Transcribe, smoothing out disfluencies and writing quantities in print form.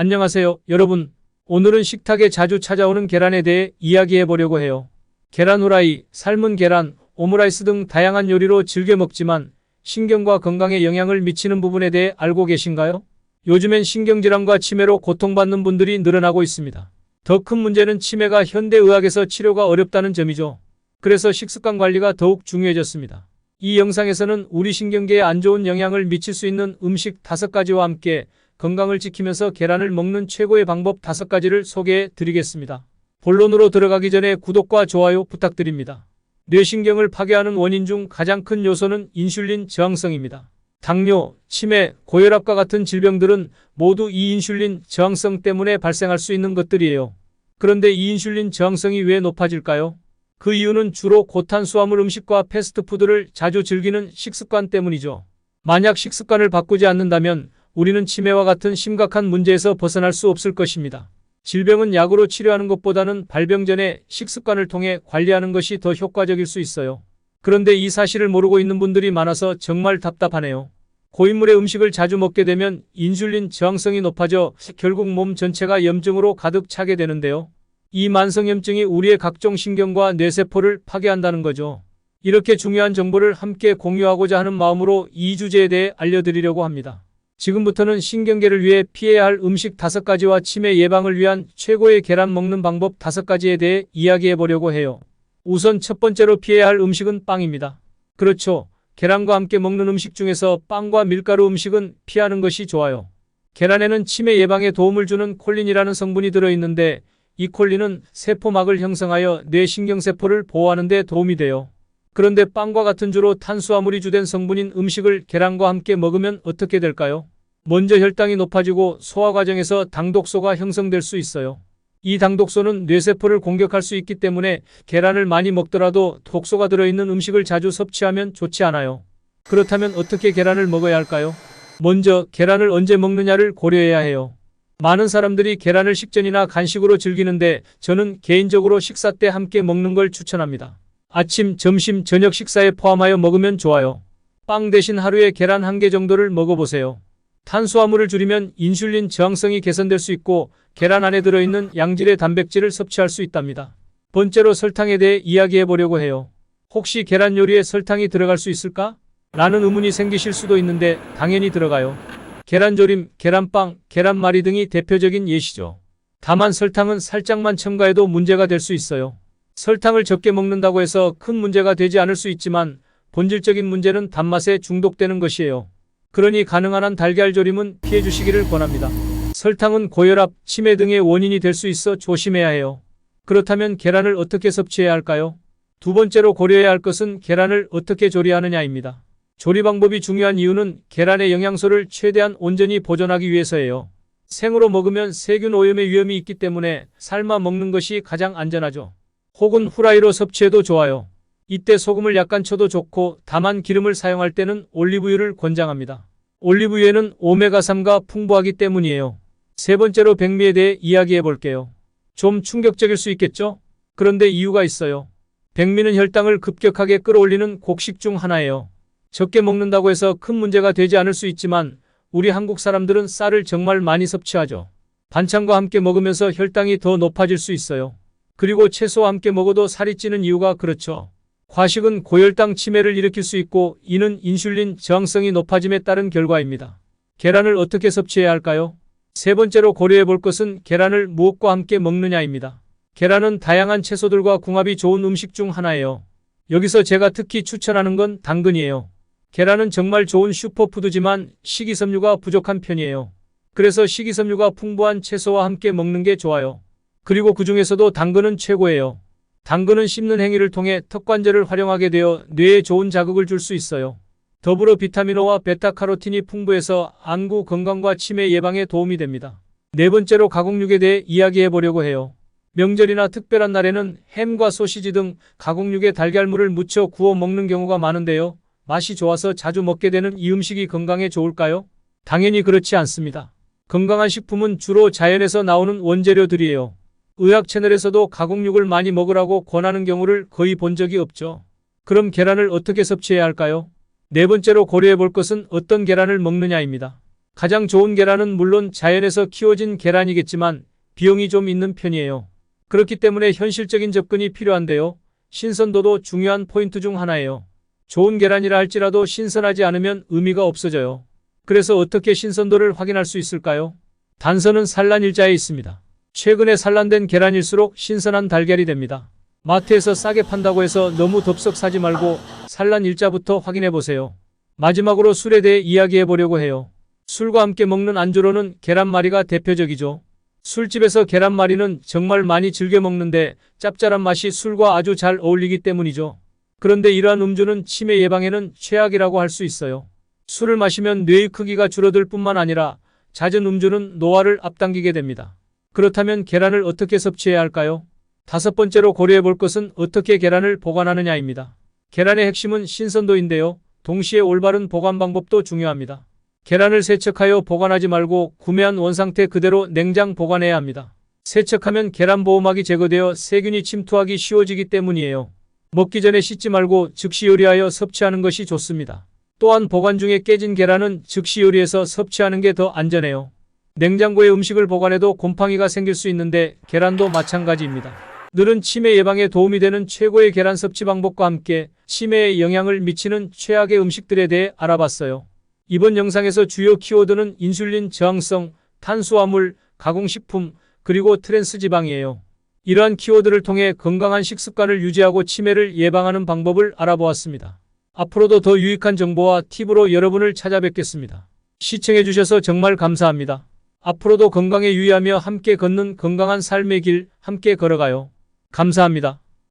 안녕하세요, 여러분. 오늘은 식탁에 자주 찾아오는 계란에 대해 이야기해 보려고 해요. 계란 후라이, 삶은 계란, 오므라이스 등 다양한 요리로 즐겨 먹지만 신경과 건강에 영향을 미치는 부분에 대해 알고 계신가요? 요즘엔 신경질환과 치매로 고통받는 분들이 늘어나고 있습니다. 더 큰 문제는 치매가 현대의학에서 치료가 어렵다는 점이죠. 그래서 식습관 관리가 더욱 중요해졌습니다. 이 영상에서는 우리 신경계에 안 좋은 영향을 미칠 수 있는 음식 5가지와 함께 건강을 지키면서 계란을 먹는 최고의 방법 5가지를 소개해 드리겠습니다. 본론으로 들어가기 전에 구독과 좋아요 부탁드립니다. 뇌신경을 파괴하는 원인 중 가장 큰 요소는 인슐린 저항성입니다. 당뇨, 치매, 고혈압과 같은 질병들은 모두 이 인슐린 저항성 때문에 발생할 수 있는 것들이에요. 그런데 이 인슐린 저항성이 왜 높아질까요? 그 이유는 주로 고탄수화물 음식과 패스트푸드를 자주 즐기는 식습관 때문이죠. 만약 식습관을 바꾸지 않는다면 우리는 치매와 같은 심각한 문제에서 벗어날 수 없을 것입니다. 질병은 약으로 치료하는 것보다는 발병 전에 식습관을 통해 관리하는 것이 더 효과적일 수 있어요. 그런데 이 사실을 모르고 있는 분들이 많아서 정말 답답하네요. 고인물의 음식을 자주 먹게 되면 인슐린 저항성이 높아져 결국 몸 전체가 염증으로 가득 차게 되는데요. 이 만성염증이 우리의 각종 신경과 뇌세포를 파괴한다는 거죠. 이렇게 중요한 정보를 함께 공유하고자 하는 마음으로 이 주제에 대해 알려드리려고 합니다. 지금부터는 신경계를 위해 피해야 할 음식 5가지와 치매 예방을 위한 최고의 계란 먹는 방법 5가지에 대해 이야기해 보려고 해요. 우선 첫 번째로 피해야 할 음식은 빵입니다. 그렇죠. 계란과 함께 먹는 음식 중에서 빵과 밀가루 음식은 피하는 것이 좋아요. 계란에는 치매 예방에 도움을 주는 콜린이라는 성분이 들어있는데 이 콜린은 세포막을 형성하여 뇌신경세포를 보호하는 데 도움이 돼요. 그런데 빵과 같은 주로 탄수화물이 주된 성분인 음식을 계란과 함께 먹으면 어떻게 될까요? 먼저 혈당이 높아지고 소화 과정에서 당독소가 형성될 수 있어요. 이 당독소는 뇌세포를 공격할 수 있기 때문에 계란을 많이 먹더라도 독소가 들어있는 음식을 자주 섭취하면 좋지 않아요. 그렇다면 어떻게 계란을 먹어야 할까요? 먼저 계란을 언제 먹느냐를 고려해야 해요. 많은 사람들이 계란을 식전이나 간식으로 즐기는데 저는 개인적으로 식사 때 함께 먹는 걸 추천합니다. 아침, 점심, 저녁 식사에 포함하여 먹으면 좋아요. 빵 대신 하루에 계란 1개 정도를 먹어보세요. 탄수화물을 줄이면 인슐린 저항성이 개선될 수 있고 계란 안에 들어있는 양질의 단백질을 섭취할 수 있답니다. 번째로 설탕에 대해 이야기해 보려고 해요. 혹시 계란 요리에 설탕이 들어갈 수 있을까? 라는 의문이 생기실 수도 있는데 당연히 들어가요. 계란조림, 계란빵, 계란말이 등이 대표적인 예시죠. 다만 설탕은 살짝만 첨가해도 문제가 될 수 있어요. 설탕을 적게 먹는다고 해서 큰 문제가 되지 않을 수 있지만 본질적인 문제는 단맛에 중독되는 것이에요. 그러니 가능한 한 달걀조림은 피해 주시기를 권합니다. 설탕은 고혈압, 치매 등의 원인이 될 수 있어 조심해야 해요. 그렇다면 계란을 어떻게 섭취해야 할까요? 두 번째로 고려해야 할 것은 계란을 어떻게 조리하느냐입니다. 조리 방법이 중요한 이유는 계란의 영양소를 최대한 온전히 보존하기 위해서예요. 생으로 먹으면 세균 오염의 위험이 있기 때문에 삶아 먹는 것이 가장 안전하죠. 혹은 후라이로 섭취해도 좋아요. 이때 소금을 약간 쳐도 좋고 다만 기름을 사용할 때는 올리브유를 권장합니다. 올리브유에는 오메가3가 풍부하기 때문이에요. 세 번째로 백미에 대해 이야기해 볼게요. 좀 충격적일 수 있겠죠? 그런데 이유가 있어요. 백미는 혈당을 급격하게 끌어올리는 곡식 중 하나예요. 적게 먹는다고 해서 큰 문제가 되지 않을 수 있지만 우리 한국 사람들은 쌀을 정말 많이 섭취하죠. 반찬과 함께 먹으면서 혈당이 더 높아질 수 있어요. 그리고 채소와 함께 먹어도 살이 찌는 이유가 그렇죠. 과식은 고혈당 치매를 일으킬 수 있고 이는 인슐린 저항성이 높아짐에 따른 결과입니다. 계란을 어떻게 섭취해야 할까요? 세 번째로 고려해 볼 것은 계란을 무엇과 함께 먹느냐입니다. 계란은 다양한 채소들과 궁합이 좋은 음식 중 하나예요. 여기서 제가 특히 추천하는 건 당근이에요. 계란은 정말 좋은 슈퍼푸드지만 식이섬유가 부족한 편이에요. 그래서 식이섬유가 풍부한 채소와 함께 먹는 게 좋아요. 그리고 그 중에서도 당근은 최고예요. 당근은 씹는 행위를 통해 턱관절을 활용하게 되어 뇌에 좋은 자극을 줄 수 있어요. 더불어 비타민O와 베타카로틴이 풍부해서 안구 건강과 치매 예방에 도움이 됩니다. 네 번째로 가공육에 대해 이야기해 보려고 해요. 명절이나 특별한 날에는 햄과 소시지 등 가공육에 달걀물을 묻혀 구워 먹는 경우가 많은데요. 맛이 좋아서 자주 먹게 되는 이 음식이 건강에 좋을까요? 당연히 그렇지 않습니다. 건강한 식품은 주로 자연에서 나오는 원재료들이에요. 의학 채널에서도 가공육을 많이 먹으라고 권하는 경우를 거의 본 적이 없죠. 그럼 계란을 어떻게 섭취해야 할까요? 네 번째로 고려해 볼 것은 어떤 계란을 먹느냐입니다. 가장 좋은 계란은 물론 자연에서 키워진 계란이겠지만 비용이 좀 있는 편이에요. 그렇기 때문에 현실적인 접근이 필요한데요. 신선도도 중요한 포인트 중 하나예요. 좋은 계란이라 할지라도 신선하지 않으면 의미가 없어져요. 그래서 어떻게 신선도를 확인할 수 있을까요? 단서는 산란일자에 있습니다. 최근에 산란된 계란일수록 신선한 달걀이 됩니다. 마트에서 싸게 판다고 해서 너무 덥석 사지 말고 산란일자부터 확인해 보세요. 마지막으로 술에 대해 이야기해 보려고 해요. 술과 함께 먹는 안주로는 계란말이가 대표적이죠. 술집에서 계란말이는 정말 많이 즐겨 먹는데 짭짤한 맛이 술과 아주 잘 어울리기 때문이죠. 그런데 이러한 음주는 치매 예방에는 최악이라고 할 수 있어요. 술을 마시면 뇌의 크기가 줄어들 뿐만 아니라 잦은 음주는 노화를 앞당기게 됩니다. 그렇다면 계란을 어떻게 섭취해야 할까요? 다섯 번째로 고려해 볼 것은 어떻게 계란을 보관하느냐입니다. 계란의 핵심은 신선도인데요. 동시에 올바른 보관 방법도 중요합니다. 계란을 세척하여 보관하지 말고 구매한 원상태 그대로 냉장 보관해야 합니다. 세척하면 계란 보호막이 제거되어 세균이 침투하기 쉬워지기 때문이에요. 먹기 전에 씻지 말고 즉시 요리하여 섭취하는 것이 좋습니다. 또한 보관 중에 깨진 계란은 즉시 요리해서 섭취하는 게 더 안전해요. 냉장고에 음식을 보관해도 곰팡이가 생길 수 있는데 계란도 마찬가지입니다. 늘은 치매 예방에 도움이 되는 최고의 계란 섭취 방법과 함께 치매에 영향을 미치는 최악의 음식들에 대해 알아봤어요. 이번 영상에서 주요 키워드는 인슐린 저항성, 탄수화물, 가공식품, 그리고 트랜스 지방이에요. 이러한 키워드를 통해 건강한 식습관을 유지하고 치매를 예방하는 방법을 알아보았습니다. 앞으로도 더 유익한 정보와 팁으로 여러분을 찾아뵙겠습니다. 시청해주셔서 정말 감사합니다. 앞으로도 건강에 유의하며 함께 걷는 건강한 삶의 길 함께 걸어가요. 감사합니다.